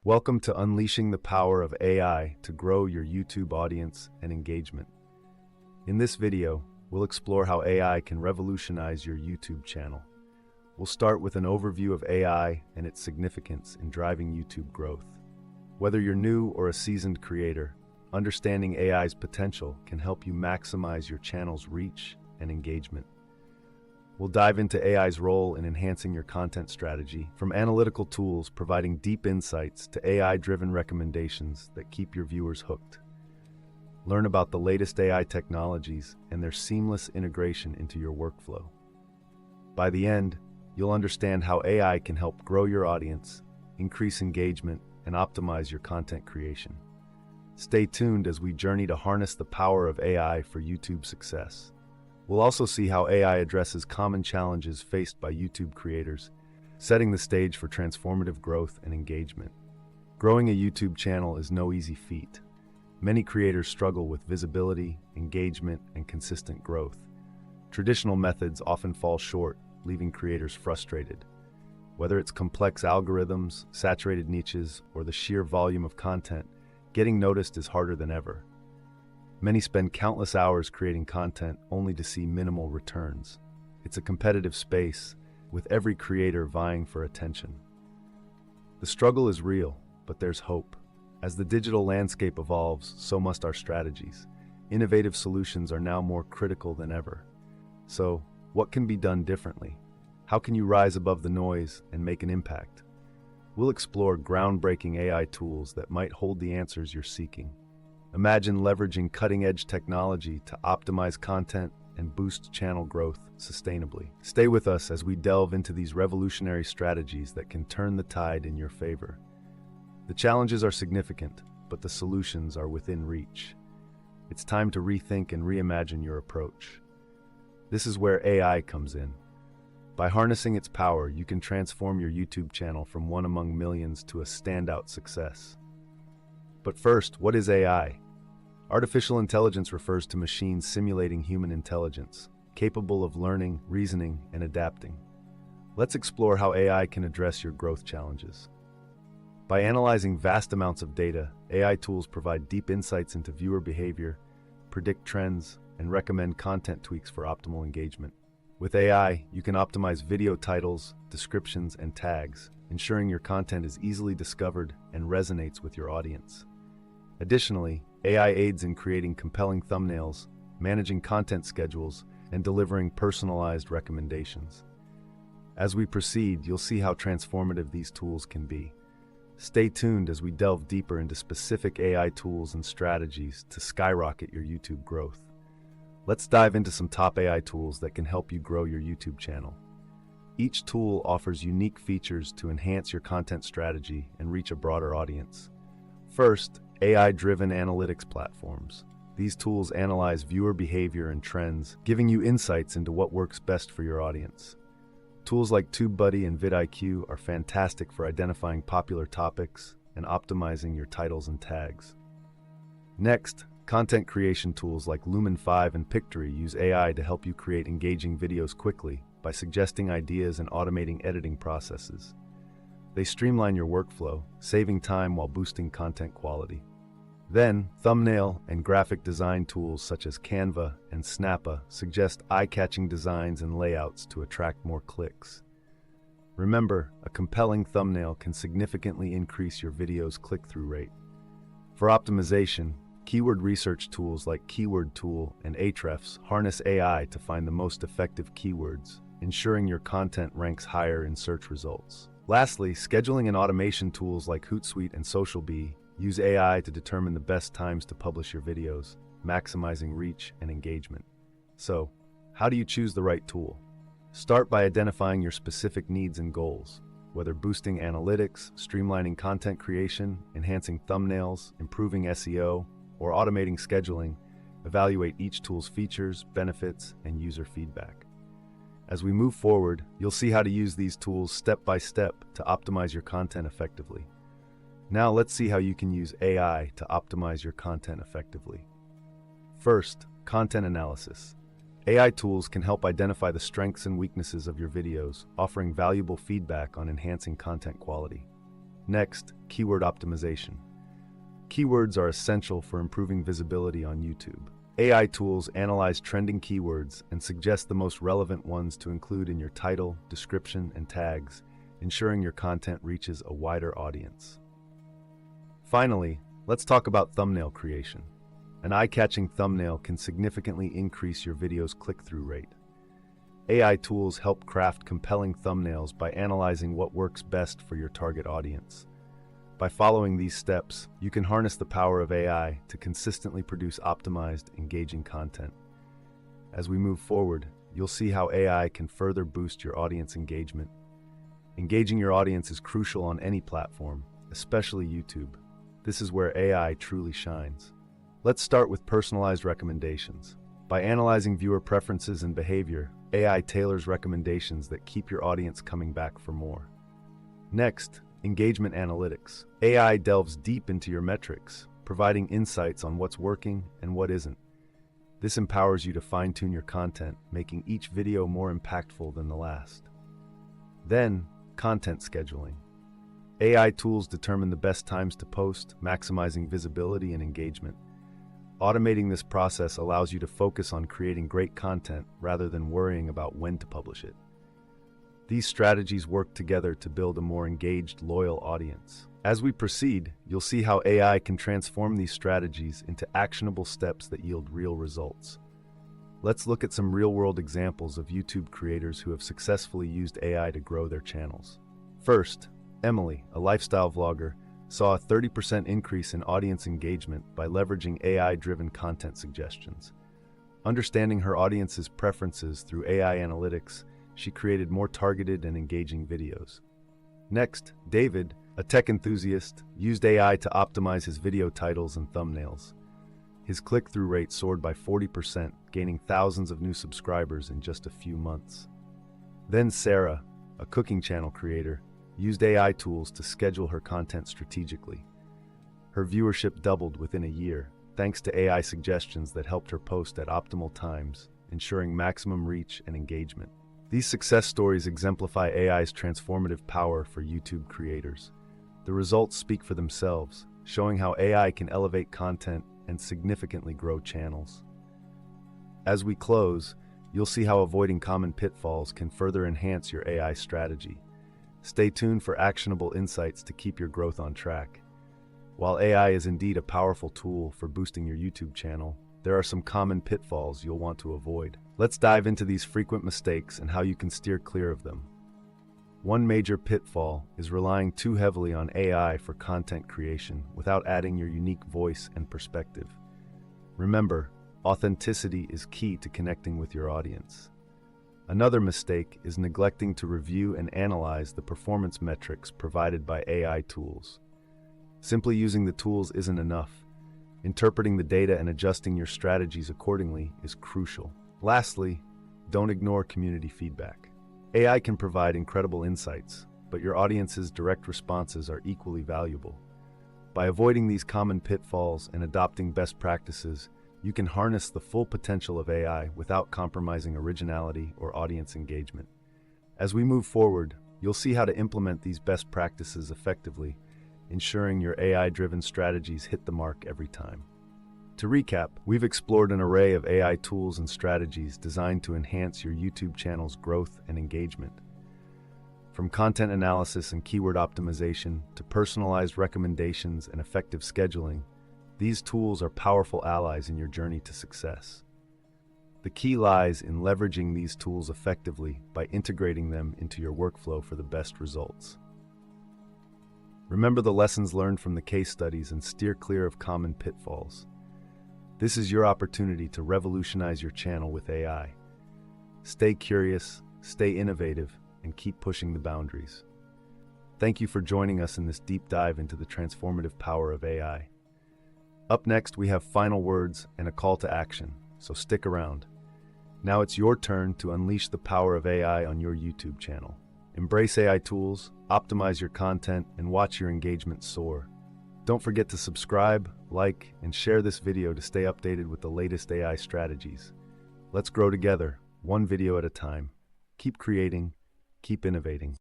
Welcome to Unleashing the Power of AI to grow your YouTube audience and engagement. In this video, we'll explore how AI can revolutionize your YouTube channel. We'll start with an overview of AI and its significance in driving YouTube growth. Whether you're new or a seasoned creator, understanding AI's potential can help you maximize your channel's reach and engagement. We'll dive into AI's role in enhancing your content strategy, from analytical tools providing deep insights to AI-driven recommendations that keep your viewers hooked. Learn about the latest AI technologies and their seamless integration into your workflow. By the end, you'll understand how AI can help grow your audience, increase engagement, and optimize your content creation. Stay tuned as we journey to harness the power of AI for YouTube success. We'll also see how AI addresses common challenges faced by YouTube creators, setting the stage for transformative growth and engagement. Growing a YouTube channel is no easy feat. Many creators struggle with visibility, engagement, and consistent growth. Traditional methods often fall short, leaving creators frustrated. Whether it's complex algorithms, saturated niches, or the sheer volume of content, getting noticed is harder than ever. Many spend countless hours creating content only to see minimal returns. It's a competitive space, with every creator vying for attention. The struggle is real, but there's hope. As the digital landscape evolves, so must our strategies. Innovative solutions are now more critical than ever. So, what can be done differently? How can you rise above the noise and make an impact? We'll explore groundbreaking AI tools that might hold the answers you're seeking. Imagine leveraging cutting-edge technology to optimize content and boost channel growth sustainably. Stay with us as we delve into these revolutionary strategies that can turn the tide in your favor. The challenges are significant, but the solutions are within reach. It's time to rethink and reimagine your approach. This is where AI comes in. By harnessing its power, you can transform your YouTube channel from one among millions to a standout success. But first, what is AI? Artificial intelligence refers to machines simulating human intelligence, capable of learning, reasoning, and adapting. Let's explore how AI can address your growth challenges. By analyzing vast amounts of data, AI tools provide deep insights into viewer behavior, predict trends, and recommend content tweaks for optimal engagement. With AI, you can optimize video titles, descriptions, and tags, ensuring your content is easily discovered and resonates with your audience. Additionally, AI aids in creating compelling thumbnails, managing content schedules, and delivering personalized recommendations. As we proceed, you'll see how transformative these tools can be. Stay tuned as we delve deeper into specific AI tools and strategies to skyrocket your YouTube growth. Let's dive into some top AI tools that can help you grow your YouTube channel. Each tool offers unique features to enhance your content strategy and reach a broader audience. First, AI-driven analytics platforms. These tools analyze viewer behavior and trends, giving you insights into what works best for your audience. Tools like TubeBuddy and vidIQ are fantastic for identifying popular topics and optimizing your titles and tags. Next, content creation tools like Lumen 5 and Pictory use AI to help you create engaging videos quickly by suggesting ideas and automating editing processes. They streamline your workflow, saving time while boosting content quality. Then, thumbnail and graphic design tools such as Canva and Snappa suggest eye-catching designs and layouts to attract more clicks. Remember, a compelling thumbnail can significantly increase your video's click-through rate. For optimization, keyword research tools like Keyword Tool and Ahrefs harness AI to find the most effective keywords, ensuring your content ranks higher in search results. Lastly, scheduling and automation tools like Hootsuite and SocialBee use AI to determine the best times to publish your videos, maximizing reach and engagement. So, how do you choose the right tool? Start by identifying your specific needs and goals. Whether boosting analytics, streamlining content creation, enhancing thumbnails, improving SEO, or automating scheduling, evaluate each tool's features, benefits, and user feedback. As we move forward, you'll see how to use these tools step by step to optimize your content effectively. Now let's see how you can use AI to optimize your content effectively. First, content analysis. AI tools can help identify the strengths and weaknesses of your videos, offering valuable feedback on enhancing content quality. Next, keyword optimization. Keywords are essential for improving visibility on YouTube. AI tools analyze trending keywords and suggest the most relevant ones to include in your title, description, and tags, ensuring your content reaches a wider audience. Finally, let's talk about thumbnail creation. An eye-catching thumbnail can significantly increase your video's click-through rate. AI tools help craft compelling thumbnails by analyzing what works best for your target audience. By following these steps, you can harness the power of AI to consistently produce optimized, engaging content. As we move forward, you'll see how AI can further boost your audience engagement. Engaging your audience is crucial on any platform, especially YouTube. This is where AI truly shines. Let's start with personalized recommendations. By analyzing viewer preferences and behavior, AI tailors recommendations that keep your audience coming back for more. Next, engagement analytics. AI delves deep into your metrics, providing insights on what's working and what isn't. This empowers you to fine-tune your content, making each video more impactful than the last. Then, content scheduling. AI tools determine the best times to post, maximizing visibility and engagement. Automating this process allows you to focus on creating great content rather than worrying about when to publish it. These strategies work together to build a more engaged, loyal audience. As we proceed, you'll see how AI can transform these strategies into actionable steps that yield real results. Let's look at some real-world examples of YouTube creators who have successfully used AI to grow their channels. First, Emily, a lifestyle vlogger, saw a 30% increase in audience engagement by leveraging AI-driven content suggestions. Understanding her audience's preferences through AI analytics, she created more targeted and engaging videos. Next, David, a tech enthusiast, used AI to optimize his video titles and thumbnails. His click-through rate soared by 40%, gaining thousands of new subscribers in just a few months. Then Sarah, a cooking channel creator, used AI tools to schedule her content strategically. Her viewership doubled within a year, thanks to AI suggestions that helped her post at optimal times, ensuring maximum reach and engagement. These success stories exemplify AI's transformative power for YouTube creators. The results speak for themselves, showing how AI can elevate content and significantly grow channels. As we close, you'll see how avoiding common pitfalls can further enhance your AI strategy. Stay tuned for actionable insights to keep your growth on track. While AI is indeed a powerful tool for boosting your YouTube channel, there are some common pitfalls you'll want to avoid. Let's dive into these frequent mistakes and how you can steer clear of them. One major pitfall is relying too heavily on AI for content creation without adding your unique voice and perspective. Remember, authenticity is key to connecting with your audience. Another mistake is neglecting to review and analyze the performance metrics provided by AI tools. Simply using the tools isn't enough. Interpreting the data and adjusting your strategies accordingly is crucial. Lastly, don't ignore community feedback. AI can provide incredible insights, but your audience's direct responses are equally valuable. By avoiding these common pitfalls and adopting best practices, you can harness the full potential of AI without compromising originality or audience engagement. As we move forward, you'll see how to implement these best practices effectively, ensuring your AI-driven strategies hit the mark every time. To recap, we've explored an array of AI tools and strategies designed to enhance your YouTube channel's growth and engagement. From content analysis and keyword optimization to personalized recommendations and effective scheduling, these tools are powerful allies in your journey to success. The key lies in leveraging these tools effectively by integrating them into your workflow for the best results. Remember the lessons learned from the case studies and steer clear of common pitfalls. This is your opportunity to revolutionize your channel with AI. Stay curious, stay innovative, and keep pushing the boundaries. Thank you for joining us in this deep dive into the transformative power of AI. Up next, we have final words and a call to action, so stick around. Now it's your turn to unleash the power of AI on your YouTube channel. Embrace AI tools, optimize your content, and watch your engagement soar. Don't forget to subscribe, like, and share this video to stay updated with the latest AI strategies. Let's grow together, one video at a time. Keep creating, keep innovating.